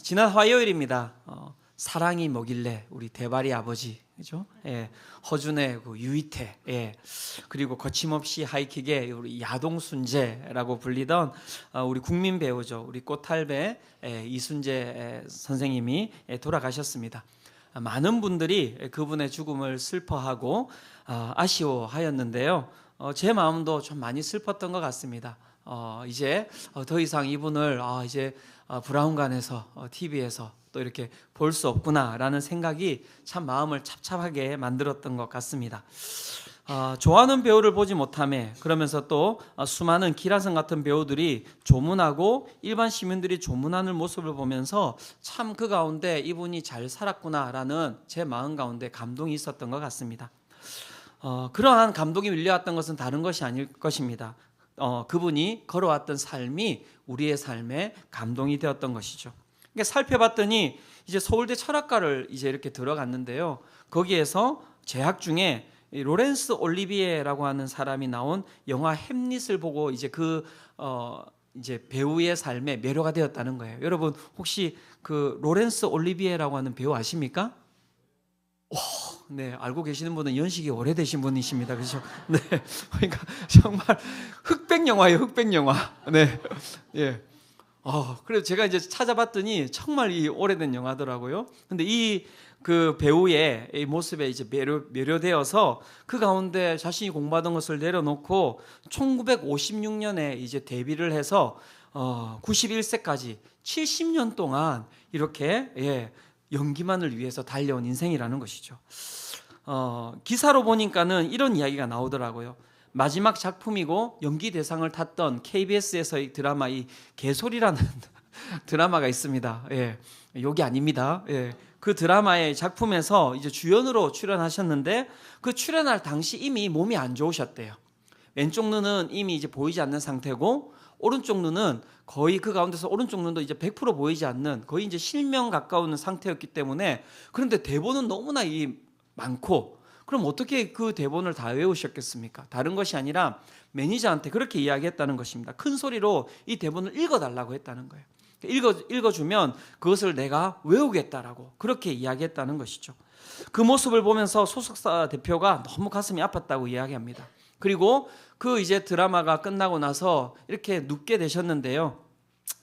지난 화요일입니다. 사랑이 뭐길래 우리 대발이 아버지, 그죠? 예, 허준의 그 유이태, 예, 그리고 거침없이 하이킥의 우리 야동순재라고 불리던 우리 국민 배우죠. 우리 꽃탈배 이순재 선생님이 돌아가셨습니다. 많은 분들이 그분의 죽음을 슬퍼하고 아쉬워하였는데요. 제 마음도 좀 많이 슬펐던 것 같습니다. 이제 더 이상 이분을 이제 브라운관에서 TV에서 또 이렇게 볼 수 없구나라는 생각이 참 마음을 찹찹하게 만들었던 것 같습니다. 좋아하는 배우를 보지 못함에 그러면서 또 수많은 기라성 같은 배우들이 조문하고 일반 시민들이 조문하는 모습을 보면서 참 그 가운데 이분이 잘 살았구나라는 제 마음 가운데 감동이 있었던 것 같습니다. 그러한 감동이 밀려왔던 것은 다른 것이 아닐 것입니다. 그분이 걸어왔던 삶이 우리의 삶에 감동이 되었던 것이죠. 그러니까 살펴봤더니 이제 서울대 철학과를 이제 이렇게 들어갔는데요. 거기에서 재학 중에 로렌스 올리비에라고 하는 사람이 나온 영화 햄릿을 보고 이제 이제 배우의 삶에 매료가 되었다는 거예요. 여러분 혹시 그 로렌스 올리비에라고 하는 배우 아십니까? 네, 알고 계시는 분은 연식이 오래되신 분이십니다. 그렇죠? 네, 그러니까 정말 흑백 영화예요, 흑백 영화. 네, 예. 그래서 제가 이제 찾아봤더니 정말 이 오래된 영화더라고요. 근데 그 배우의 이 모습에 이제 매료되어서 그 가운데 자신이 공부하던 것을 내려놓고 1956년에 이제 데뷔를 해서 91세까지 70년 동안 이렇게 연기만을 위해서 달려온 인생이라는 것이죠. 기사로 보니까는 이런 이야기가 나오더라고요. 마지막 작품이고 연기 대상을 탔던 KBS에서의 드라마 이 개소리라는 드라마가 있습니다. 예, 욕이 아닙니다. 예, 그 드라마의 작품에서 이제 주연으로 출연하셨는데 그 출연할 당시 이미 몸이 안 좋으셨대요. 왼쪽 눈은 이미 이제 보이지 않는 상태고 오른쪽 눈은 거의 그 가운데서 오른쪽 눈도 이제 100% 보이지 않는 거의 이제 실명 가까운 상태였기 때문에 그런데 대본은 너무나 많고 그럼 어떻게 그 대본을 다 외우셨겠습니까? 다른 것이 아니라 매니저한테 그렇게 이야기했다는 것입니다. 큰 소리로 이 대본을 읽어달라고 했다는 거예요. 읽어주면 그것을 내가 외우겠다라고 그렇게 이야기했다는 것이죠. 그 모습을 보면서 소속사 대표가 너무 가슴이 아팠다고 이야기합니다. 그리고 그 이제 드라마가 끝나고 나서 이렇게 눕게 되셨는데요.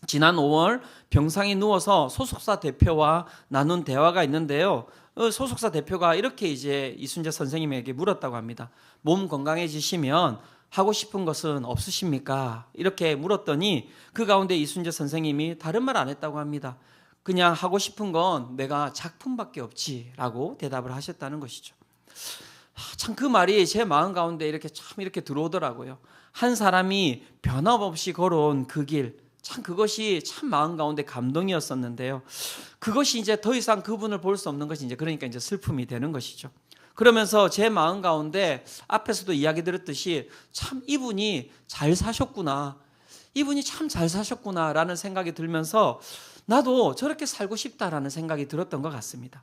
지난 5월 병상에 누워서 소속사 대표와 나눈 대화가 있는데요. 소속사 대표가 이렇게 이제 이순재 선생님에게 물었다고 합니다. 몸 건강해지시면 하고 싶은 것은 없으십니까? 이렇게 물었더니 그 가운데 이순재 선생님이 다른 말 안 했다고 합니다. 그냥 하고 싶은 건 내가 작품밖에 없지라고 대답을 하셨다는 것이죠. 참 그 말이 제 마음 가운데 이렇게 들어오더라고요. 한 사람이 변함없이 걸어온 그 길, 참 그것이 참 마음 가운데 감동이었었는데요. 그것이 이제 더 이상 그분을 볼 수 없는 것이 그러니까 이제 슬픔이 되는 것이죠. 그러면서 제 마음 가운데 앞에서도 이야기 들었듯이 참 이분이 잘 사셨구나. 이분이 참 잘 사셨구나라는 생각이 들면서 나도 저렇게 살고 싶다라는 생각이 들었던 것 같습니다.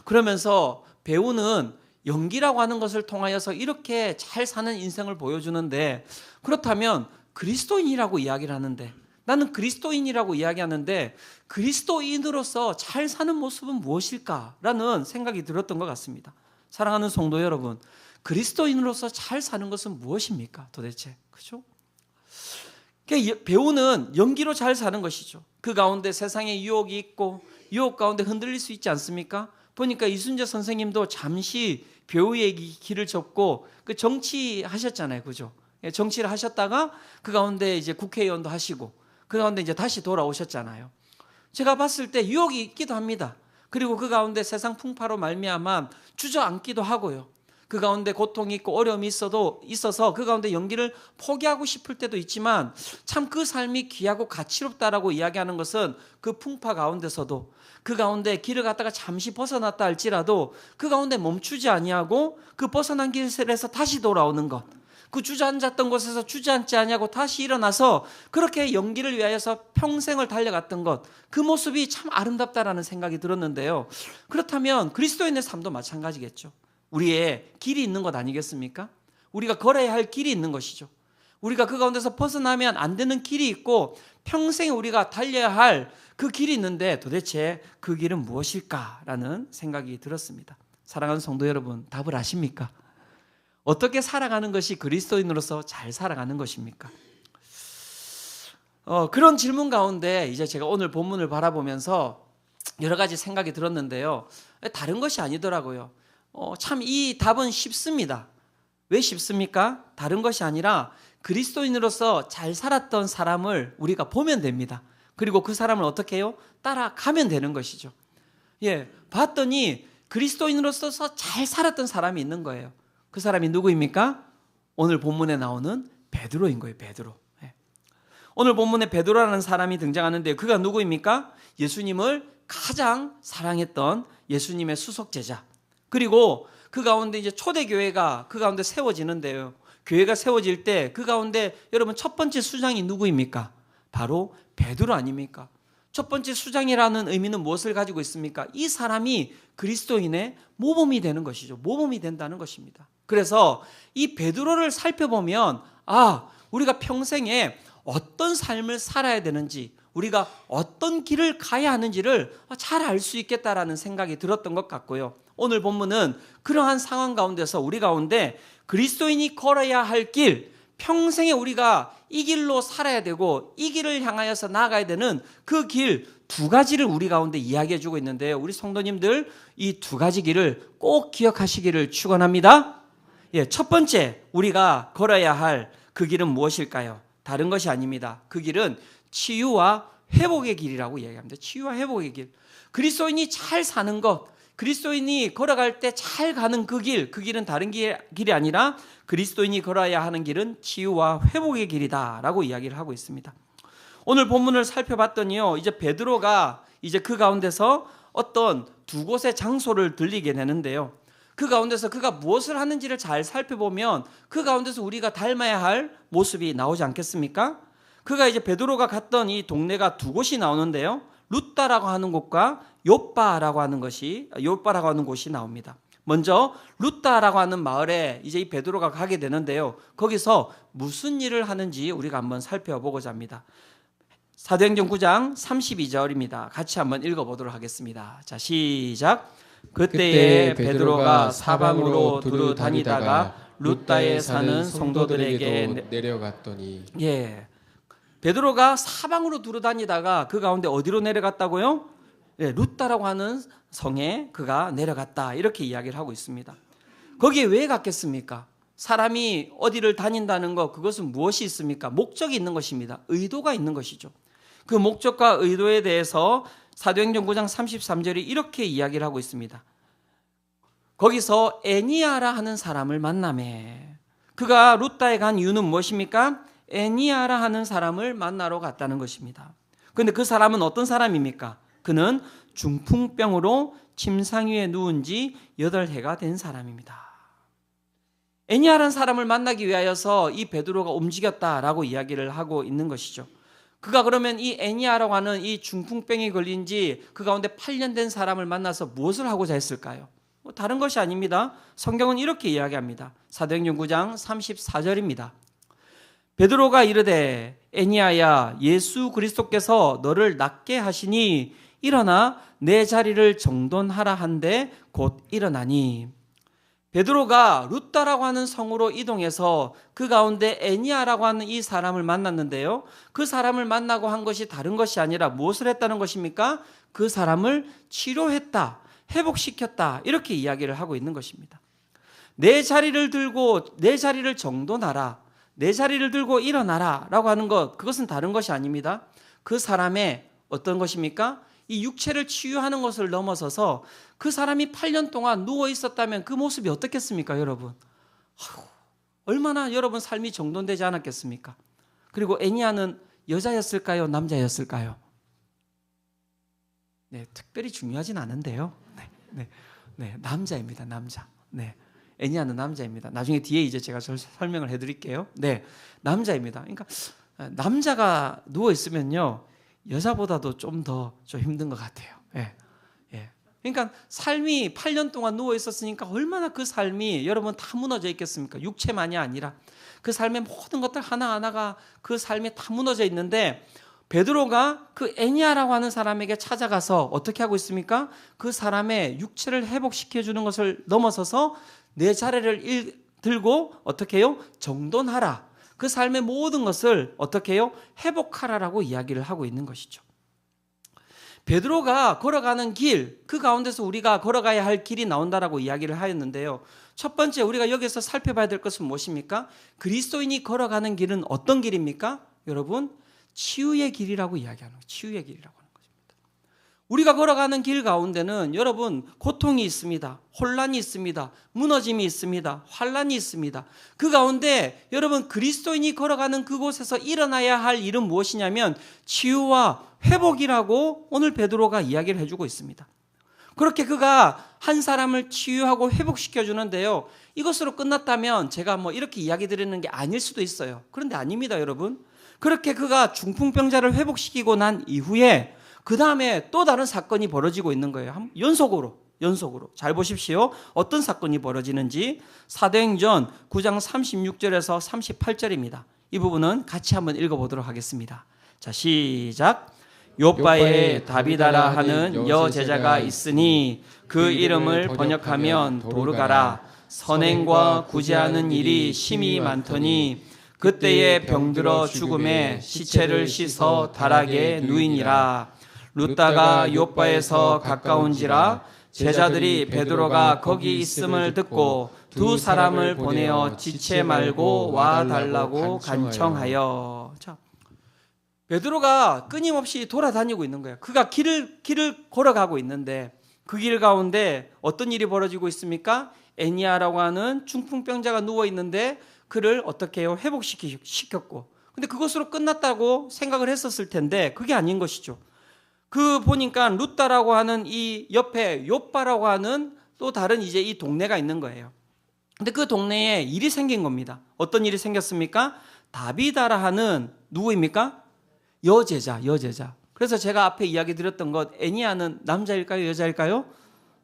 그러면서 배우는 연기라고 하는 것을 통하여서 이렇게 잘 사는 인생을 보여주는데 그렇다면 그리스도인이라고 이야기를 하는데 나는 그리스도인이라고 이야기하는데 그리스도인으로서 잘 사는 모습은 무엇일까라는 생각이 들었던 것 같습니다. 사랑하는 성도 여러분, 그리스도인으로서 잘 사는 것은 무엇입니까? 도대체, 그렇죠? 배우는 연기로 잘 사는 것이죠. 그 가운데 세상에 유혹이 있고 유혹 가운데 흔들릴 수 있지 않습니까? 보니까 이순재 선생님도 잠시 배우의 길을 접고 그 정치하셨잖아요, 그죠? 정치를 하셨다가 그 가운데 이제 국회의원도 하시고 그 가운데 이제 다시 돌아오셨잖아요. 제가 봤을 때 유혹이 있기도 합니다. 그리고 그 가운데 세상 풍파로 말미암아 주저앉기도 하고요. 그 가운데 고통이 있고 어려움이 있어서 그 가운데 연기를 포기하고 싶을 때도 있지만 참 그 삶이 귀하고 가치롭다라고 이야기하는 것은 그 풍파 가운데서도 그 가운데 길을 갔다가 잠시 벗어났다 할지라도 그 가운데 멈추지 아니하고 그 벗어난 길에서 다시 돌아오는 것, 그 주저앉았던 곳에서 주저앉지 아니하고 다시 일어나서 그렇게 연기를 위하여서 평생을 달려갔던 것, 그 모습이 참 아름답다라는 생각이 들었는데요. 그렇다면 그리스도인의 삶도 마찬가지겠죠. 우리의 길이 있는 것 아니겠습니까? 우리가 걸어야 할 길이 있는 것이죠. 우리가 그 가운데서 벗어나면 안 되는 길이 있고 평생 우리가 달려야 할 그 길이 있는데 도대체 그 길은 무엇일까라는 생각이 들었습니다. 사랑하는 성도 여러분, 답을 아십니까? 어떻게 살아가는 것이 그리스도인으로서 잘 살아가는 것입니까? 그런 질문 가운데 이제 제가 오늘 본문을 바라보면서 여러 가지 생각이 들었는데요. 다른 것이 아니더라고요. 참 이 답은 쉽습니다. 왜 쉽습니까? 다른 것이 아니라 그리스도인으로서 잘 살았던 사람을 우리가 보면 됩니다. 그리고 그 사람을 어떻게 해요? 따라가면 되는 것이죠. 봤더니 그리스도인으로서 잘 살았던 사람이 있는 거예요. 그 사람이 누구입니까? 오늘 본문에 나오는 베드로인 거예요. 베드로. 오늘 본문에 베드로라는 사람이 등장하는데 그가 누구입니까? 예수님을 가장 사랑했던 예수님의 수석 제자. 그리고 그 가운데 이제 초대교회가 그 가운데 세워지는데요. 교회가 세워질 때 그 가운데 여러분 첫 번째 수장이 누구입니까? 바로 베드로 아닙니까? 첫 번째 수장이라는 의미는 무엇을 가지고 있습니까? 이 사람이 그리스도인의 모범이 되는 것이죠. 모범이 된다는 것입니다. 그래서 이 베드로를 살펴보면 우리가 평생에 어떤 삶을 살아야 되는지, 우리가 어떤 길을 가야 하는지를 잘 알 수 있겠다라는 생각이 들었던 것 같고요. 오늘 본문은 그러한 상황 가운데서 우리 가운데 그리스도인이 걸어야 할 길, 평생에 우리가 이 길로 살아야 되고 이 길을 향하여서 나아가야 되는 그 길 두 가지를 우리 가운데 이야기해 주고 있는데요. 우리 성도님들 이 두 가지 길을 꼭 기억하시기를 축원합니다. 첫 번째 우리가 걸어야 할 그 길은 무엇일까요? 다른 것이 아닙니다. 그 길은 치유와 회복의 길이라고 이야기합니다. 치유와 회복의 길. 그리스도인이 잘 사는 것, 그리스도인이 걸어갈 때 잘 가는 그 길은 다른 길이 아니라 그리스도인이 걸어야 하는 길은 치유와 회복의 길이다라고 이야기를 하고 있습니다. 오늘 본문을 살펴봤더니요, 이제 베드로가 이제 그 가운데서 어떤 두 곳의 장소를 들리게 되는데요. 그 가운데서 그가 무엇을 하는지를 잘 살펴보면 그 가운데서 우리가 닮아야 할 모습이 나오지 않겠습니까? 그가 이제 베드로가 갔던 이 동네가 두 곳이 나오는데요. 룻다라고 하는 곳과 욥바라고 하는 곳이 나옵니다. 먼저 룻다라고 하는 마을에 이제 이 베드로가 가게 되는데요. 거기서 무슨 일을 하는지 우리가 한번 살펴보고자 합니다. 사도행전 9장 32절입니다. 같이 한번 읽어보도록 하겠습니다. 자, 시작. 그때에 베드로가 사방으로 두루 다니다가 룻다에 사는 성도들에게 내려갔더니 베드로가 사방으로 두루 다니다가 그 가운데 어디로 내려갔다고요? 룻다라고 하는 성에 그가 내려갔다 이렇게 이야기를 하고 있습니다. 거기에 왜 갔겠습니까? 사람이 어디를 다닌다는 것, 그것은 무엇이 있습니까? 목적이 있는 것입니다. 의도가 있는 것이죠. 그 목적과 의도에 대해서 사도행전 9장 33절이 이렇게 이야기를 하고 있습니다. 거기서 에니아라 하는 사람을 만나매. 그가 룻다에 간 이유는 무엇입니까? 에니아라 하는 사람을 만나러 갔다는 것입니다. 그런데 그 사람은 어떤 사람입니까? 그는 중풍병으로 침상 위에 누운 지 8해가 된 사람입니다. 에니아라는 사람을 만나기 위하여서 이 베드로가 움직였다라고 이야기를 하고 있는 것이죠. 그가 그러면 이 에니아라고 하는 이 중풍병이 걸린 지 그 가운데 8년 된 사람을 만나서 무엇을 하고자 했을까요? 다른 것이 아닙니다. 성경은 이렇게 이야기합니다. 사도행전 9장 34절입니다. 베드로가 이르되 에니아야, 예수 그리스도께서 너를 낫게 하시니 일어나 내 자리를 정돈하라 한데 곧 일어나니. 베드로가 룻다라고 하는 성으로 이동해서 그 가운데 에니아라고 하는 이 사람을 만났는데요. 그 사람을 만나고 한 것이 다른 것이 아니라 무엇을 했다는 것입니까? 그 사람을 치료했다, 회복시켰다, 이렇게 이야기를 하고 있는 것입니다. 내 자리를 들고 내 자리를 정돈하라, 내 자리를 들고 일어나라 라고 하는 것, 그것은 다른 것이 아닙니다. 그 사람의 어떤 것입니까? 이 육체를 치유하는 것을 넘어서서 그 사람이 8년 동안 누워 있었다면 그 모습이 어떻겠습니까, 여러분? 얼마나 여러분 삶이 정돈되지 않았겠습니까? 그리고 애니아는 여자였을까요, 남자였을까요? 네, 특별히 중요하진 않은데요. 남자입니다, 남자. 애니아는 남자입니다. 나중에 뒤에 이제 제가 설명을 해드릴게요. 남자입니다. 그러니까 남자가 누워 있으면요, 여자보다도 좀 더 힘든 것 같아요. 그러니까 삶이 8년 동안 누워 있었으니까 얼마나 그 삶이 여러분 다 무너져 있겠습니까? 육체만이 아니라 그 삶의 모든 것들 하나하나가 그 삶에 다 무너져 있는데 베드로가 그 에니아라고 하는 사람에게 찾아가서 어떻게 하고 있습니까? 그 사람의 육체를 회복시켜 주는 것을 넘어서서 내 자리를 들고 어떻게 해요? 정돈하라. 그 삶의 모든 것을 어떻게 해요? 회복하라라고 이야기를 하고 있는 것이죠. 베드로가 걸어가는 길, 그 가운데서 우리가 걸어가야 할 길이 나온다라고 이야기를 하였는데요. 첫 번째 우리가 여기서 살펴봐야 될 것은 무엇입니까? 그리스도인이 걸어가는 길은 어떤 길입니까? 여러분, 치유의 길이라고 이야기하는 거예요. 치유의 길이라고 하는 것입니다. 우리가 걸어가는 길 가운데는 여러분 고통이 있습니다. 혼란이 있습니다. 무너짐이 있습니다. 환란이 있습니다. 그 가운데 여러분 그리스도인이 걸어가는 그곳에서 일어나야 할 일은 무엇이냐면 치유와 회복이라고 오늘 베드로가 이야기를 해주고 있습니다. 그렇게 그가 한 사람을 치유하고 회복시켜 주는데요. 이것으로 끝났다면 제가 이렇게 이야기 드리는 게 아닐 수도 있어요. 그런데 아닙니다, 여러분. 그렇게 그가 중풍병자를 회복시키고 난 이후에 그 다음에 또 다른 사건이 벌어지고 있는 거예요. 연속으로 잘 보십시오. 어떤 사건이 벌어지는지 사도행전 9장 36절에서 38절입니다. 이 부분은 같이 한번 읽어보도록 하겠습니다. 자, 시작. 요빠에 다비다라 하는 여제자가 있으니 그 이름을 번역하면 도르가라. 선행과 구제하는 일이 심히 많더니 그때에 병들어 죽음에 시체를 씻어 다락에 누이니라. 루다가 요빠에서 가까운지라 제자들이 베드로가 거기 있음을 듣고 두 사람을 보내어 지체 말고 와 달라고 간청하여. 자, 베드로가 끊임없이 돌아다니고 있는 거예요. 그가 길을 걸어가고 있는데 그 길 가운데 어떤 일이 벌어지고 있습니까? 에니아라고 하는 중풍병자가 누워 있는데 그를 어떻게 해요? 회복시켰고. 근데 그것으로 끝났다고 생각을 했었을 텐데 그게 아닌 것이죠. 그 보니까 루다라고 하는 이 옆에 요빠라고 하는 또 다른 이제 이 동네가 있는 거예요. 근데 그 동네에 일이 생긴 겁니다. 어떤 일이 생겼습니까? 다비다라 하는 누구입니까? 여제자. 그래서 제가 앞에 이야기 드렸던 것 애니아는 남자일까요? 여자일까요?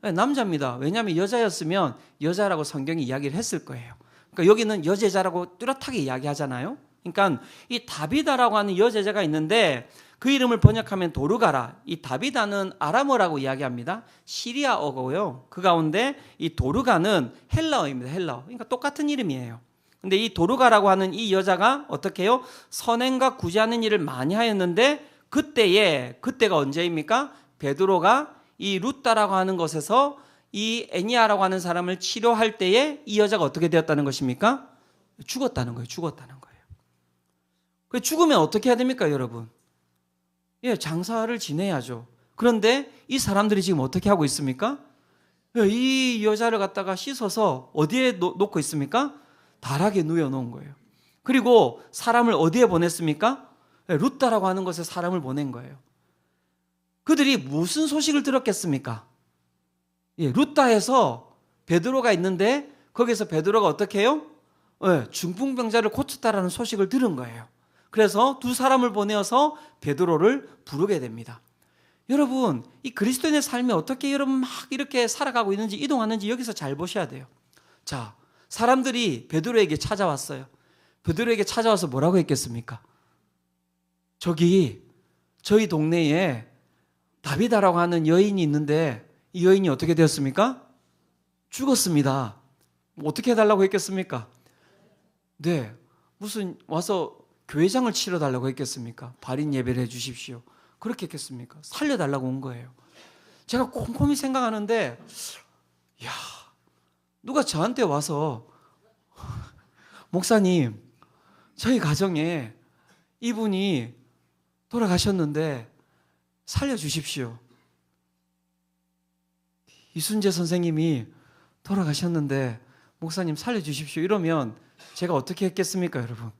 네, 남자입니다. 왜냐하면 여자였으면 여자라고 성경이 이야기를 했을 거예요. 그러니까 여기는 여제자라고 뚜렷하게 이야기하잖아요. 그러니까 이 다비다라고 하는 여제자가 있는데 그 이름을 번역하면 도르가라. 이 다비다는 아람어라고 이야기합니다. 시리아어고요. 그 가운데 이 도르가는 헬라어입니다. 헬라어. 그러니까 똑같은 이름이에요. 근데 이 도르가라고 하는 이 여자가 어떻게 해요? 선행과 구제하는 일을 많이 하였는데 그때가 언제입니까? 베드로가 이 루다라고 하는 곳에서 이 에니아라고 하는 사람을 치료할 때에 이 여자가 어떻게 되었다는 것입니까? 죽었다는 거예요. 그 죽으면 어떻게 해야 됩니까, 여러분? 예, 장사를 지내야죠. 그런데 이 사람들이 지금 어떻게 하고 있습니까? 이 여자를 갖다가 씻어서 어디에 놓고 있습니까? 다락에 누워놓은 거예요. 그리고 사람을 어디에 보냈습니까? 루다라고 하는 곳에 사람을 보낸 거예요. 그들이 무슨 소식을 들었겠습니까? 예, 루다에서 베드로가 있는데 거기서 베드로가 어떻게 해요? 중풍병자를 고쳤다라는 소식을 들은 거예요. 그래서 두 사람을 보내어서 베드로를 부르게 됩니다. 여러분, 이 그리스도인의 삶이 어떻게 여러분 막 이렇게 살아가고 있는지 이동하는지 여기서 잘 보셔야 돼요. 자, 사람들이 베드로에게 찾아왔어요. 베드로에게 찾아와서 뭐라고 했겠습니까? 저희 동네에 다비다라고 하는 여인이 있는데 이 여인이 어떻게 되었습니까? 죽었습니다. 어떻게 해달라고 했겠습니까? 네, 무슨 와서 교회장을 치러달라고 했겠습니까? 발인 예배를 해주십시오. 그렇게 했겠습니까? 살려달라고 온 거예요. 제가 곰곰이 생각하는데 누가 저한테 와서 목사님, 저희 가정에 이분이 돌아가셨는데 살려주십시오. 이순재 선생님이 돌아가셨는데 목사님 살려주십시오. 이러면 제가 어떻게 했겠습니까, 여러분?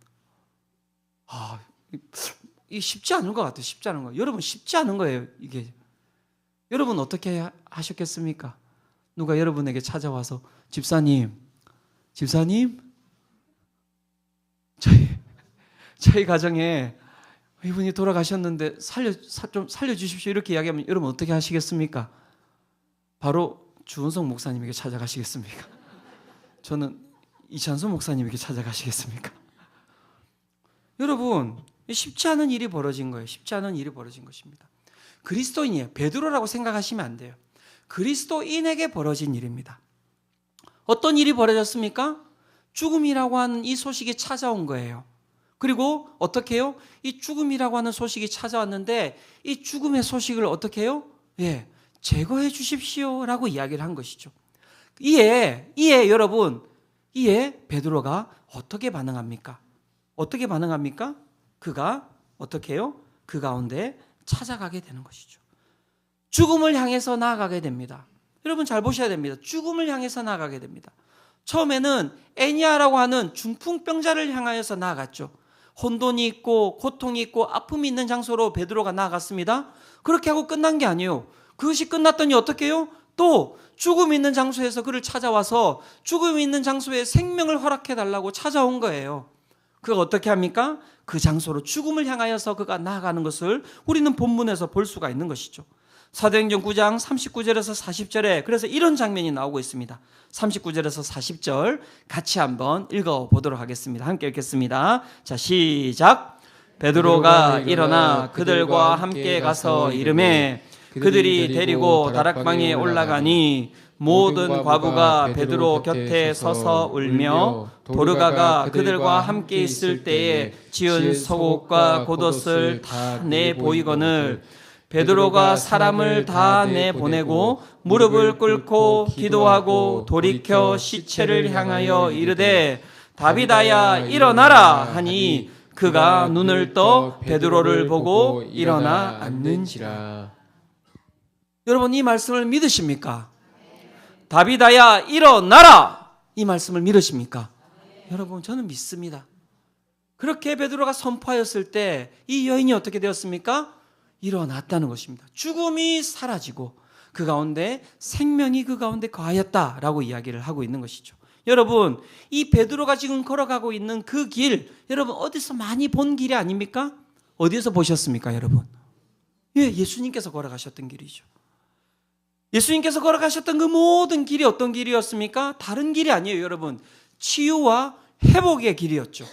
이 쉽지 않은 것 같아요. 쉽지 않은 거. 여러분 쉽지 않은 거예요, 이게. 여러분 어떻게 하셨겠습니까? 누가 여러분에게 찾아와서 집사님, 저희 가정에 이분이 돌아가셨는데 좀 살려주십시오. 이렇게 이야기하면 여러분 어떻게 하시겠습니까? 바로 주은석 목사님에게 찾아가시겠습니까? 저는 이찬수 목사님에게 찾아가시겠습니까? 여러분, 쉽지 않은 일이 벌어진 거예요. 쉽지 않은 일이 벌어진 것입니다. 그리스도인이에요. 베드로라고 생각하시면 안 돼요. 그리스도인에게 벌어진 일입니다. 어떤 일이 벌어졌습니까? 죽음이라고 하는 이 소식이 찾아온 거예요. 그리고 어떻게 해요? 이 죽음이라고 하는 소식이 찾아왔는데 이 죽음의 소식을 어떻게 해요? 제거해 주십시오 라고 이야기를 한 것이죠. 이에 여러분, 이에 베드로가 어떻게 반응합니까? 어떻게 반응합니까? 그가 어떻게 해요? 그 가운데 찾아가게 되는 것이죠. 죽음을 향해서 나아가게 됩니다. 여러분 잘 보셔야 됩니다. 죽음을 향해서 나아가게 됩니다. 처음에는 애니아라고 하는 중풍병자를 향하여서 나아갔죠. 혼돈이 있고 고통이 있고 아픔이 있는 장소로 베드로가 나아갔습니다. 그렇게 하고 끝난 게 아니에요. 그것이 끝났더니 어떻게 해요? 또 죽음이 있는 장소에서 그를 찾아와서 죽음이 있는 장소에 생명을 허락해 달라고 찾아온 거예요. 그가 어떻게 합니까? 그 장소로 죽음을 향하여서 그가 나아가는 것을 우리는 본문에서 볼 수가 있는 것이죠. 사도행전 9장 39절에서 40절에 그래서 이런 장면이 나오고 있습니다. 39절에서 40절 같이 한번 읽어보도록 하겠습니다. 함께 읽겠습니다. 자, 시작. 베드로가 일어나 그들과 함께 가서 이르매 그들이 데리고 다락방에 올라가니 모든 과부가 베드로 곁에 서서 울며 도르가가 그들과 함께 있을 때에 지은 속옷과 겉옷을 다 내보이거늘 베드로가 사람을 다 내보내고 무릎을 꿇고 기도하고 돌이켜 시체를 향하여 이르되 다비다야 일어나라 하니 그가 눈을 떠 베드로를 보고 일어나 앉는지라. 여러분 이 말씀을 믿으십니까? 다비다야 일어나라 이 말씀을 믿으십니까? 여러분 저는 믿습니다. 그렇게 베드로가 선포하였을 때 이 여인이 어떻게 되었습니까? 일어났다는 것입니다. 죽음이 사라지고 그 가운데 생명이 그 가운데 거하였다라고 이야기를 하고 있는 것이죠. 여러분 이 베드로가 지금 걸어가고 있는 그 길 여러분 어디서 많이 본 길이 아닙니까? 어디에서 보셨습니까 여러분? 예수님께서 걸어가셨던 길이죠. 예수님께서 걸어가셨던 그 모든 길이 어떤 길이었습니까? 다른 길이 아니에요 여러분. 치유와 회복의 길이었죠.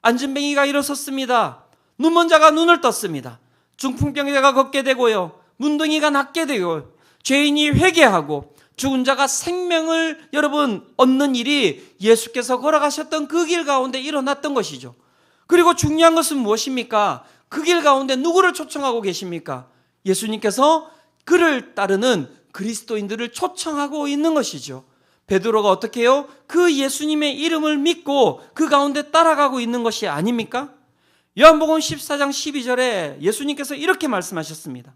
안진뱅이가 일어섰습니다. 눈먼 자가 눈을 떴습니다. 중풍병자가 걷게 되고요. 문둥이가 낫게 되고 죄인이 회개하고 죽은 자가 생명을 여러분 얻는 일이 예수께서 걸어가셨던 그 길 가운데 일어났던 것이죠. 그리고 중요한 것은 무엇입니까? 그 길 가운데 누구를 초청하고 계십니까? 예수님께서 그를 따르는 그리스도인들을 초청하고 있는 것이죠. 베드로가 어떻게 해요? 그 예수님의 이름을 믿고 그 가운데 따라가고 있는 것이 아닙니까? 요한복음 14장 12절에 예수님께서 이렇게 말씀하셨습니다.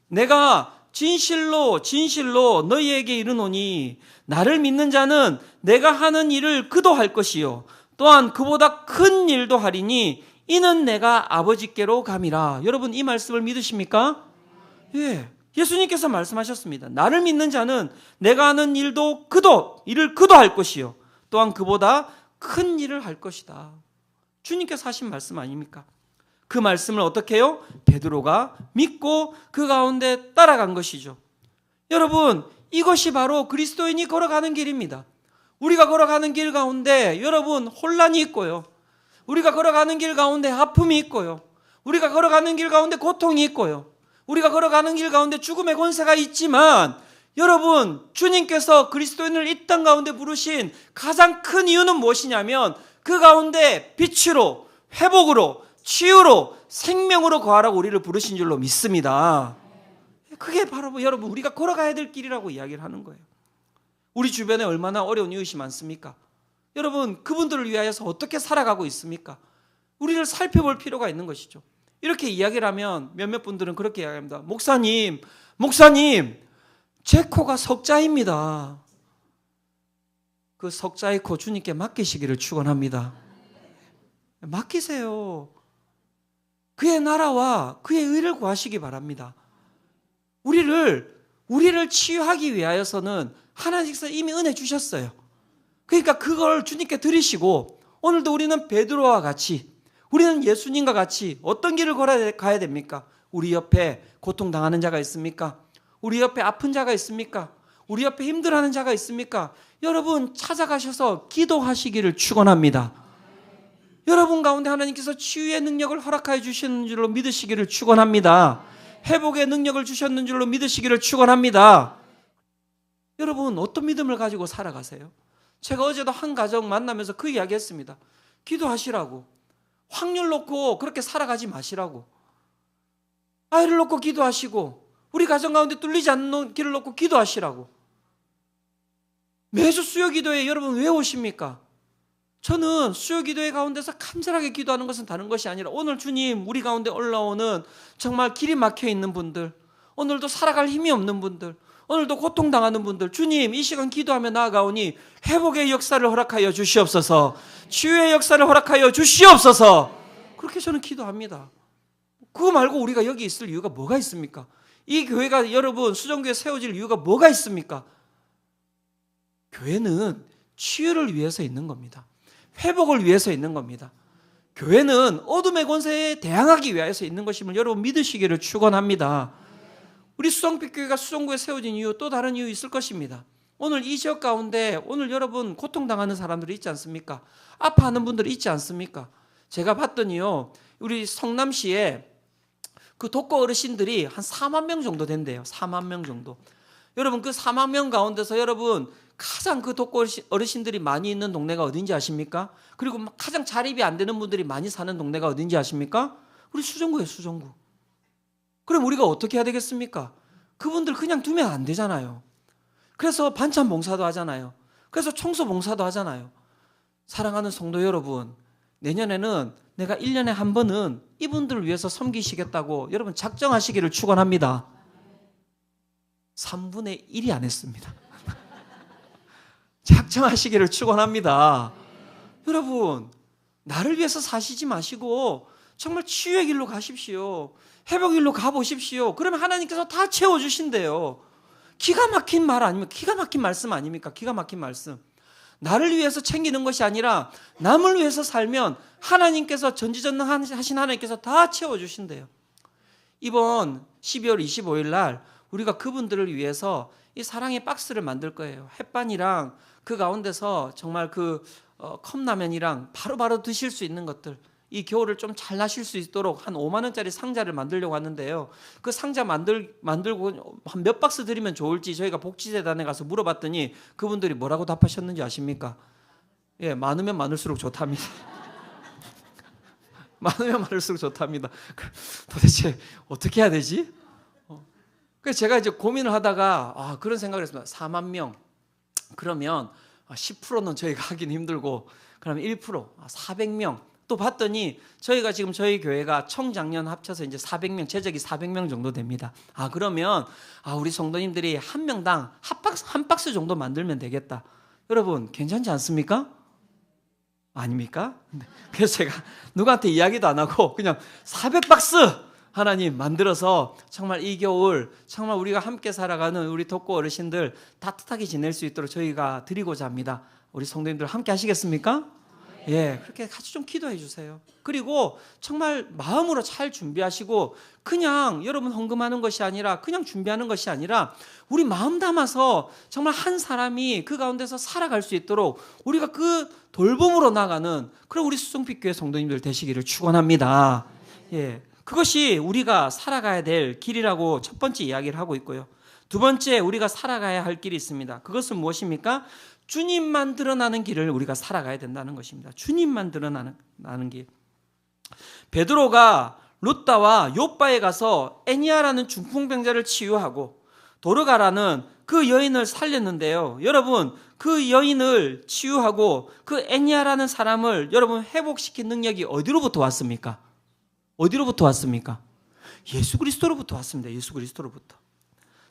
내가 진실로 너희에게 이르노니 나를 믿는 자는 내가 하는 일을 그도 할 것이요 또한 그보다 큰 일도 하리니 이는 내가 아버지께로 감이라. 여러분 이 말씀을 믿으십니까? 예수님께서 말씀하셨습니다. 나를 믿는 자는 내가 하는 일을 그도 할 것이요 또한 그보다 큰 일을 할 것이다. 주님께서 하신 말씀 아닙니까? 그 말씀을 어떻게 해요? 베드로가 믿고 그 가운데 따라간 것이죠. 여러분 이것이 바로 그리스도인이 걸어가는 길입니다. 우리가 걸어가는 길 가운데 여러분 혼란이 있고요. 우리가 걸어가는 길 가운데 아픔이 있고요. 우리가 걸어가는 길 가운데 고통이 있고요. 우리가 걸어가는 길 가운데 죽음의 권세가 있지만 여러분 주님께서 그리스도인을 이 땅 가운데 부르신 가장 큰 이유는 무엇이냐면 그 가운데 빛으로 회복으로 치유로 생명으로 거하라고 우리를 부르신 줄로 믿습니다. 그게 바로 여러분 우리가 걸어가야 될 길이라고 이야기를 하는 거예요. 우리 주변에 얼마나 어려운 이웃이 많습니까? 여러분 그분들을 위하여서 어떻게 살아가고 있습니까? 우리를 살펴볼 필요가 있는 것이죠. 이렇게 이야기를 하면 몇몇 분들은 그렇게 이야기합니다. 목사님 제 코가 석자입니다. 그 석자의 코 주님께 맡기시기를 축원합니다. 맡기세요. 그의 나라와 그의 의를 구하시기 바랍니다. 우리를 치유하기 위하여서는 하나님께서 이미 은혜 주셨어요. 그러니까 그걸 주님께 드리시고 오늘도 우리는 베드로와 같이 우리는 예수님과 같이 어떤 길을 걸어가야 됩니까? 우리 옆에 고통당하는 자가 있습니까? 우리 옆에 아픈 자가 있습니까? 우리 옆에 힘들어하는 자가 있습니까? 여러분 찾아가셔서 기도하시기를 축원합니다. 여러분 가운데 하나님께서 치유의 능력을 허락하여 주시는 줄로 믿으시기를 축원합니다. 회복의 능력을 주셨는 줄로 믿으시기를 축원합니다. 여러분 어떤 믿음을 가지고 살아가세요? 제가 어제도 한 가정 만나면서 그 이야기했습니다. 기도하시라고. 확률 놓고 그렇게 살아가지 마시라고. 아이를 놓고 기도하시고 우리 가정 가운데 뚫리지 않는 길을 놓고 기도하시라고. 매주 수요 기도회 여러분 왜 오십니까? 저는 수요 기도회 가운데서 간절하게 기도하는 것은 다른 것이 아니라 오늘 주님 우리 가운데 올라오는 정말 길이 막혀 있는 분들, 오늘도 살아갈 힘이 없는 분들, 오늘도 고통당하는 분들, 주님 이 시간 기도하며 나아가오니 회복의 역사를 허락하여 주시옵소서, 치유의 역사를 허락하여 주시옵소서. 그렇게 저는 기도합니다. 그거 말고 우리가 여기 있을 이유가 뭐가 있습니까? 이 교회가 여러분 수정교회 세워질 이유가 뭐가 있습니까? 교회는 치유를 위해서 있는 겁니다. 회복을 위해서 있는 겁니다. 교회는 어둠의 권세에 대항하기 위해서 있는 것임을 여러분 믿으시기를 축원합니다. 우리 수정빛교회가 수정구에 세워진 이유 또 다른 이유 있을 것입니다. 오늘 이 지역 가운데 오늘 여러분 고통당하는 사람들이 있지 않습니까? 아파하는 분들이 있지 않습니까? 제가 봤더니요 우리 성남시에 그 독거 어르신들이 한 4만 명 정도 된대요. 4만 명 정도. 여러분 그 4만 명 가운데서 여러분 가장 그 독거 어르신들이 많이 있는 동네가 어딘지 아십니까? 그리고 가장 자립이 안 되는 분들이 많이 사는 동네가 어딘지 아십니까? 우리 수정구예요. 수정구. 그럼 우리가 어떻게 해야 되겠습니까? 그분들 그냥 두면 안 되잖아요. 그래서 반찬 봉사도 하잖아요. 그래서 청소 봉사도 하잖아요. 사랑하는 성도 여러분, 내년에는 내가 1년에 한 번은 이분들을 위해서 섬기시겠다고 여러분 작정하시기를 축원합니다. 3분의 1이 안 했습니다. 작정하시기를 축원합니다. 여러분 나를 위해서 사시지 마시고 정말 치유의 길로 가십시오. 회복 길로 가보십시오. 그러면 하나님께서 다 채워주신대요. 기가 막힌 말 아닙니까? 기가 막힌 말씀 아닙니까? 기가 막힌 말씀. 나를 위해서 챙기는 것이 아니라 남을 위해서 살면 하나님께서 전지전능하신 하나님께서 다 채워주신대요. 이번 12월 25일 날 우리가 그분들을 위해서 이 사랑의 박스를 만들 거예요. 햇반이랑 그 가운데서 정말 그 컵라면이랑 바로바로 드실 수 있는 것들, 이 겨울을 좀 잘 나실 수 있도록 한 5만 원짜리 상자를 만들려고 하는데요. 그 상자 만들고 한 몇 박스 드리면 좋을지 저희가 복지재단에 가서 물어봤더니 그분들이 뭐라고 답하셨는지 아십니까? 예, 많으면 많을수록 좋답니다. 많으면 많을수록 좋답니다. 도대체 어떻게 해야 되지? 그래서 제가 이제 고민을 하다가 그런 생각을 했습니다. 4만 명 그러면 10%는 저희가 하긴 힘들고 그러면 1% 400명 또 봤더니 저희가 지금 저희 교회가 청장년 합쳐서 이제 400명 재적이 400명 정도 됩니다. 그러면 우리 성도님들이 한 명당 한 박스 정도 만들면 되겠다. 여러분 괜찮지 않습니까? 아닙니까? 그래서 제가 누구한테 이야기도 안 하고 그냥 400박스 하나님 만들어서 정말 이 겨울 정말 우리가 함께 살아가는 우리 독거 어르신들 따뜻하게 지낼 수 있도록 저희가 드리고자 합니다. 우리 성도님들 함께 하시겠습니까? 예, 그렇게 같이 좀 기도해 주세요. 그리고 정말 마음으로 잘 준비하시고 그냥 여러분 헌금하는 것이 아니라 그냥 준비하는 것이 아니라 우리 마음 담아서 정말 한 사람이 그 가운데서 살아갈 수 있도록 우리가 그 돌봄으로 나가는 그런 우리 수성빛교회 성도님들 되시기를 축원합니다. 예, 그것이 우리가 살아가야 될 길이라고 첫 번째 이야기를 하고 있고요. 두 번째 우리가 살아가야 할 길이 있습니다. 그것은 무엇입니까? 주님만 드러나는 길을 우리가 살아가야 된다는 것입니다. 주님만 드러나는 길. 베드로가 룻다와 욥바에 가서 애니아라는 중풍병자를 치유하고 도르가라는 그 여인을 살렸는데요. 여러분 그 여인을 치유하고 그 애니아라는 사람을 여러분 회복시킨 능력이 어디로부터 왔습니까? 어디로부터 왔습니까? 예수 그리스도로부터 왔습니다. 예수 그리스도로부터.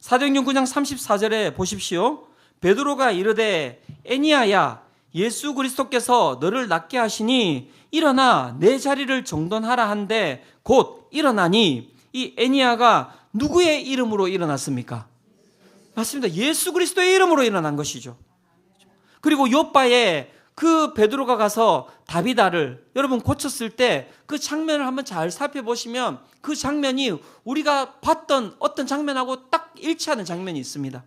사도행전 9장 34절에 보십시오. 베드로가 이르되 애니아야 예수 그리스도께서 너를 낫게 하시니 일어나 내 자리를 정돈하라 한데 곧 일어나니 이 애니아가 누구의 이름으로 일어났습니까? 맞습니다. 예수 그리스도의 이름으로 일어난 것이죠. 그리고 욥바에 그 베드로가 가서 다비다를 여러분 고쳤을 때 그 장면을 한번 잘 살펴보시면 그 장면이 우리가 봤던 어떤 장면하고 딱 일치하는 장면이 있습니다.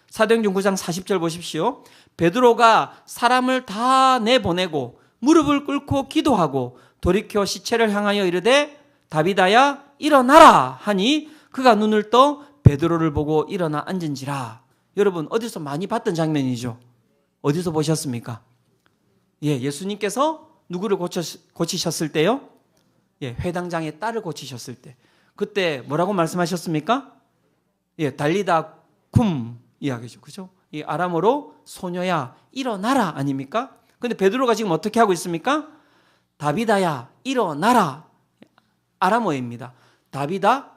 사도행전 9장 40절 보십시오. 베드로가 사람을 다 내보내고 무릎을 꿇고 기도하고 돌이켜 시체를 향하여 이르되 다비다야 일어나라 하니 그가 눈을 떠 베드로를 보고 일어나 앉은지라. 여러분 어디서 많이 봤던 장면이죠. 어디서 보셨습니까? 예수님께서 누구를 고치셨을 때요? 회당장의 딸을 고치셨을 때. 그때 뭐라고 말씀하셨습니까? 달리다 쿰 이야기죠. 그죠? 이 아람어로 소녀야 일어나라 아닙니까? 근데 베드로가 지금 어떻게 하고 있습니까? 다비다야 일어나라. 아람어입니다. 다비다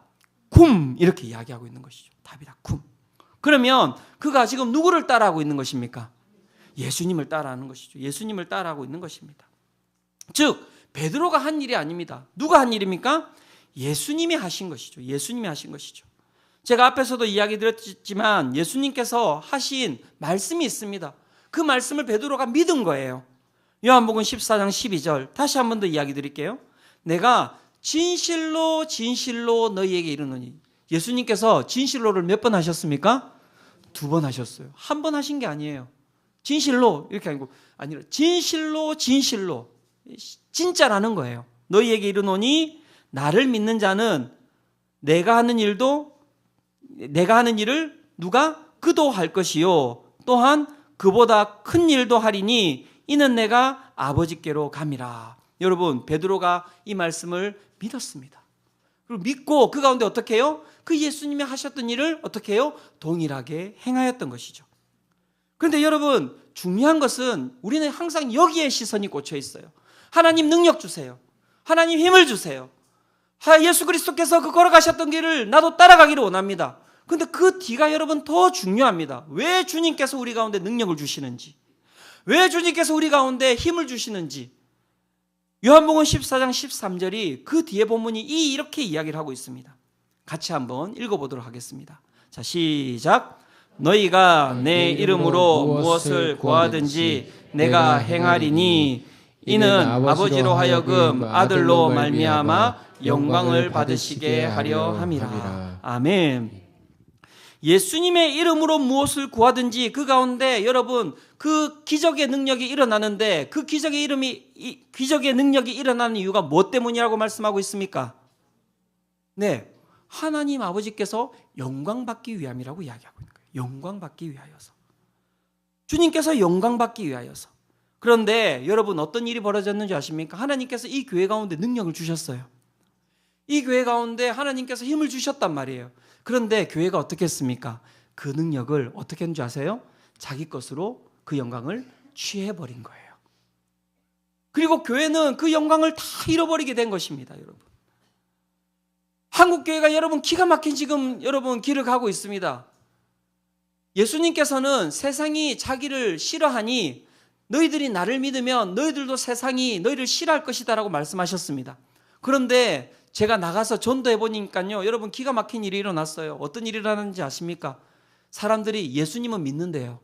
쿰 이렇게 이야기하고 있는 것이죠. 다비다 쿰. 그러면 그가 지금 누구를 따라하고 있는 것입니까? 예수님을 따라하는 것이죠. 예수님을 따라하고 있는 것입니다. 즉 베드로가 한 일이 아닙니다. 누가 한 일입니까? 예수님이 하신 것이죠. 예수님이 하신 것이죠. 제가 앞에서도 이야기 드렸지만 예수님께서 하신 말씀이 있습니다. 그 말씀을 베드로가 믿은 거예요. 요한복음 14장 12절 다시 한 번 더 이야기 드릴게요. 내가 진실로 진실로 너희에게 이르노니. 예수님께서 진실로를 몇 번 하셨습니까? 2번 하셨어요. 한 번 하신 게 아니에요. 진실로 이렇게 아니라 진실로 진실로 진짜라는 거예요. 너희에게 이르노니 나를 믿는 자는 내가 하는 일을 누가 그도 할 것이요 또한 그보다 큰 일도 하리니 이는 내가 아버지께로 감이라. 여러분 베드로가 이 말씀을 믿었습니다. 그리고 믿고 그 가운데 어떻게 해요? 그 예수님이 하셨던 일을 어떻게 해요? 동일하게 행하였던 것이죠. 그런데 여러분 중요한 것은 우리는 항상 여기에 시선이 꽂혀 있어요. 하나님 능력 주세요. 하나님 힘을 주세요. 예수 그리스도께서 그 걸어가셨던 길을 나도 따라가기를 원합니다. 그런데 그 뒤가 여러분 더 중요합니다. 왜 주님께서 우리 가운데 능력을 주시는지, 왜 주님께서 우리 가운데 힘을 주시는지. 요한복음 14장 13절이 그 뒤에 본문이 이렇게 이야기를 하고 있습니다. 같이 한번 읽어보도록 하겠습니다. 자, 시작. 너희가 내 이름으로 무엇을 구하든지 내가 행하리니 이는 아버지로 하여금 아들로 말미암아 영광을 받으시게 하려 함이라. 아멘. 예수님의 이름으로 무엇을 구하든지 그 가운데 여러분 그 기적의 능력이 일어나는데 그 기적의 능력이 일어나는 이유가 무엇 때문이라고 말씀하고 있습니까? 네, 하나님 아버지께서 영광 받기 위함이라고 이야기하고 있는 거예요. 영광 받기 위하여서. 주님께서 영광 받기 위하여서. 그런데 여러분 어떤 일이 벌어졌는지 아십니까? 하나님께서 이 교회 가운데 능력을 주셨어요. 이 교회 가운데 하나님께서 힘을 주셨단 말이에요. 그런데 교회가 어떻게 했습니까? 그 능력을 어떻게 했는지 아세요? 자기 것으로 그 영광을 취해버린 거예요. 그리고 교회는 그 영광을 다 잃어버리게 된 것입니다, 여러분. 한국교회가 여러분 기가 막힌 지금 여러분 길을 가고 있습니다. 예수님께서는 세상이 자기를 싫어하니 너희들이 나를 믿으면 너희들도 세상이 너희를 싫어할 것이다 라고 말씀하셨습니다. 그런데 제가 나가서 전도해 보니까요, 여러분 기가 막힌 일이 일어났어요. 어떤 일이 일어났는지 아십니까? 사람들이 예수님은 믿는데요.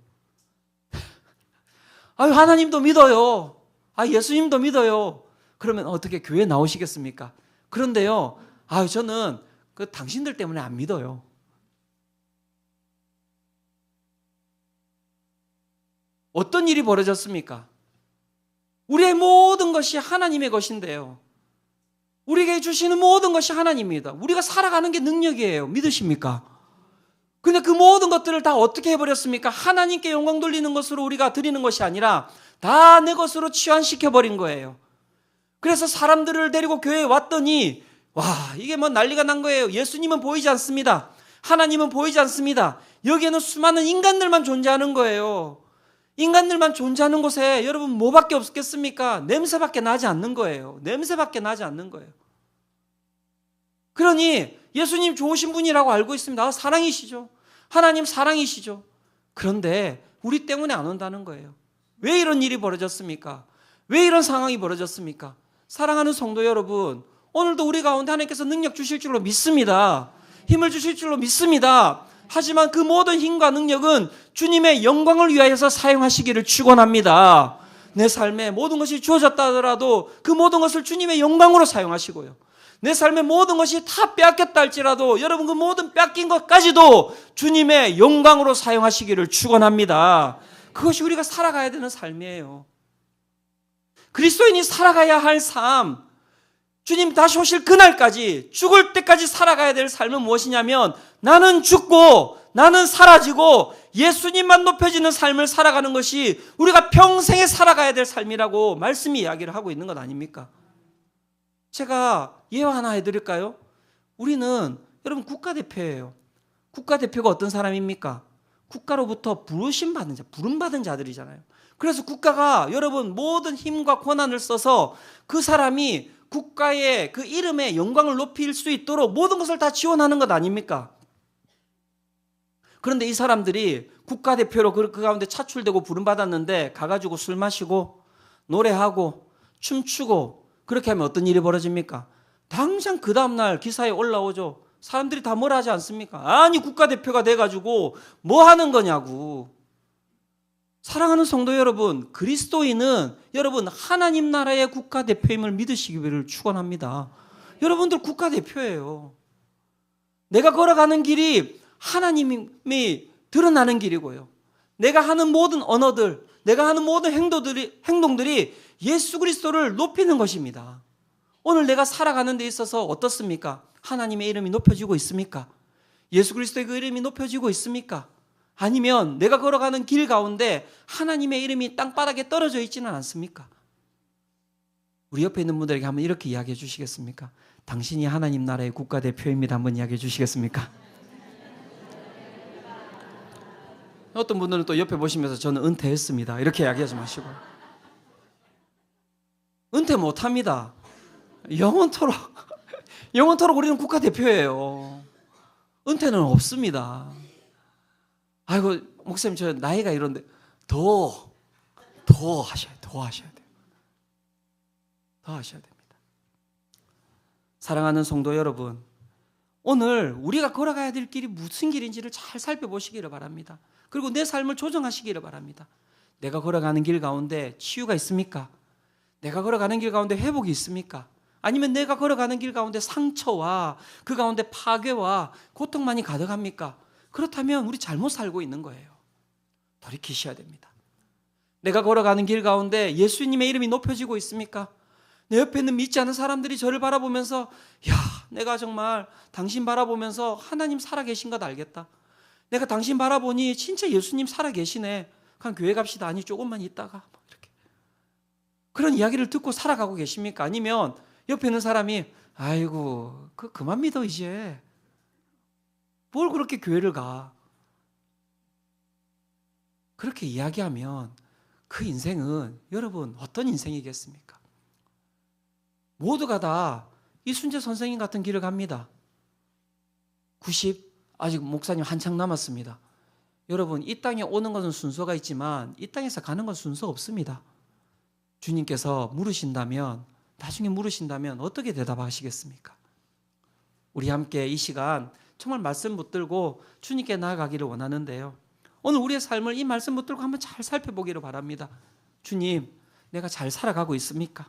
하나님도 믿어요. 예수님도 믿어요. 그러면 어떻게 교회에 나오시겠습니까? 그런데요, 저는 그 당신들 때문에 안 믿어요. 어떤 일이 벌어졌습니까? 우리의 모든 것이 하나님의 것인데요. 우리에게 주시는 모든 것이 하나님입니다. 우리가 살아가는 게 능력이에요. 믿으십니까? 근데 그 모든 것들을 다 어떻게 해버렸습니까? 하나님께 영광 돌리는 것으로 우리가 드리는 것이 아니라 다 내 것으로 치환시켜버린 거예요. 그래서 사람들을 데리고 교회에 왔더니 이게 뭐 난리가 난 거예요. 예수님은 보이지 않습니다. 하나님은 보이지 않습니다. 여기에는 수많은 인간들만 존재하는 거예요. 인간들만 존재하는 곳에 여러분 뭐밖에 없겠습니까? 냄새밖에 나지 않는 거예요. 냄새밖에 나지 않는 거예요. 그러니 예수님 좋으신 분이라고 알고 있습니다. 사랑이시죠. 하나님 사랑이시죠. 그런데 우리 때문에 안 온다는 거예요. 왜 이런 일이 벌어졌습니까? 왜 이런 상황이 벌어졌습니까? 사랑하는 성도 여러분, 오늘도 우리 가운데 하나님께서 능력 주실 줄로 믿습니다. 힘을 주실 줄로 믿습니다. 하지만 그 모든 힘과 능력은 주님의 영광을 위하여서 사용하시기를 축원합니다. 내 삶에 모든 것이 주어졌다 하더라도 그 모든 것을 주님의 영광으로 사용하시고요. 내 삶의 모든 것이 다 빼앗겼다 할지라도 여러분 그 모든 뺏긴 것까지도 주님의 영광으로 사용하시기를 축원합니다. 그것이 우리가 살아가야 되는 삶이에요. 그리스도인이 살아가야 할 삶, 주님 다시 오실 그날까지 죽을 때까지 살아가야 될 삶은 무엇이냐면 나는 죽고 나는 사라지고 예수님만 높여지는 삶을 살아가는 것이 우리가 평생에 살아가야 될 삶이라고 말씀이 이야기를 하고 있는 것 아닙니까? 제가 예화 하나 해드릴까요? 우리는 여러분 국가대표예요. 국가대표가 어떤 사람입니까? 국가로부터 부름받은 자들이잖아요. 그래서 국가가 여러분 모든 힘과 권한을 써서 그 사람이 국가의 그 이름의 영광을 높일 수 있도록 모든 것을 다 지원하는 것 아닙니까? 그런데 이 사람들이 국가대표로 그 가운데 차출되고 부름받았는데 가가지고 술 마시고 노래하고 춤추고 그렇게 하면 어떤 일이 벌어집니까? 당장 그 다음날 기사에 올라오죠. 사람들이 다 뭐라 하지 않습니까? 아니 국가대표가 돼가지고 뭐 하는 거냐고. 사랑하는 성도 여러분, 그리스도인은 여러분 하나님 나라의 국가대표임을 믿으시기를 축원합니다. 여러분들 국가대표예요. 내가 걸어가는 길이 하나님이 드러나는 길이고요. 내가 하는 모든 언어들, 내가 하는 모든 행동들이 예수 그리스도를 높이는 것입니다. 오늘 내가 살아가는 데 있어서 어떻습니까? 하나님의 이름이 높여지고 있습니까? 예수 그리스도의 그 이름이 높여지고 있습니까? 아니면 내가 걸어가는 길 가운데 하나님의 이름이 땅바닥에 떨어져 있지는 않습니까? 우리 옆에 있는 분들에게 한번 이렇게 이야기해 주시겠습니까? 당신이 하나님 나라의 국가대표입니다. 한번 이야기해 주시겠습니까? 어떤 분들은 또 옆에 보시면서 저는 은퇴했습니다. 이렇게 이야기하지 마시고. 은퇴 못합니다. 영원토록 우리는 국가대표예요. 은퇴는 없습니다. 아이고 목사님 저 나이가 이런데 더 하셔야 돼요. 더 하셔야 됩니다. 사랑하는 성도 여러분, 오늘 우리가 걸어가야 될 길이 무슨 길인지를 잘 살펴보시기를 바랍니다. 그리고 내 삶을 조정하시기를 바랍니다. 내가 걸어가는 길 가운데 치유가 있습니까? 내가 걸어가는 길 가운데 회복이 있습니까? 아니면 내가 걸어가는 길 가운데 상처와 그 가운데 파괴와 고통만이 가득합니까? 그렇다면 우리 잘못 살고 있는 거예요. 돌이키셔야 됩니다. 내가 걸어가는 길 가운데 예수님의 이름이 높여지고 있습니까? 내 옆에 있는 믿지 않는 사람들이 저를 바라보면서 야, 내가 정말 당신 바라보면서 하나님 살아계신 것 알겠다. 내가 당신 바라보니 진짜 예수님 살아계시네. 그냥 교회 갑시다. 아니 조금만 있다가 이렇게 그런 이야기를 듣고 살아가고 계십니까? 아니면 옆에 있는 사람이 아이고 그만 믿어 이제. 뭘 그렇게 교회를 가? 그렇게 이야기하면 그 인생은 여러분 어떤 인생이겠습니까? 모두가 다 이순재 선생님 같은 길을 갑니다. 90, 아직 목사님 한창 남았습니다. 여러분 이 땅에 오는 것은 순서가 있지만 이 땅에서 가는 건 순서 없습니다. 주님께서 나중에 물으신다면 어떻게 대답하시겠습니까? 우리 함께 이 시간 정말 말씀 붙들고 주님께 나아가기를 원하는데요. 오늘 우리의 삶을 이 말씀 붙들고 한번 잘 살펴보기를 바랍니다. 주님, 내가 잘 살아가고 있습니까?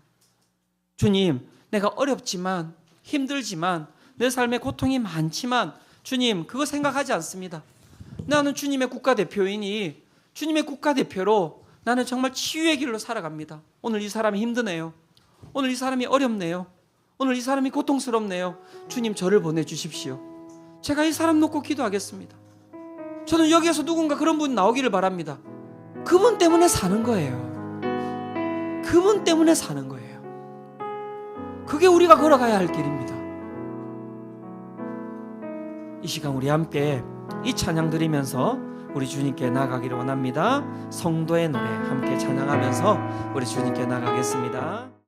주님, 내가 어렵지만 힘들지만 내 삶에 고통이 많지만 주님, 그거 생각하지 않습니다. 나는 주님의 국가대표이니 주님의 국가대표로 나는 정말 치유의 길로 살아갑니다. 오늘 이 사람이 힘드네요. 오늘 이 사람이 어렵네요. 오늘 이 사람이 고통스럽네요. 주님, 저를 보내주십시오. 제가 이 사람 놓고 기도하겠습니다. 저는 여기에서 누군가 그런 분 나오기를 바랍니다. 그분 때문에 사는 거예요. 그분 때문에 사는 거예요. 그게 우리가 걸어가야 할 길입니다. 이 시간 우리 함께 이 찬양 드리면서 우리 주님께 나아가기를 원합니다. 성도의 노래 함께 찬양하면서 우리 주님께 나아가겠습니다.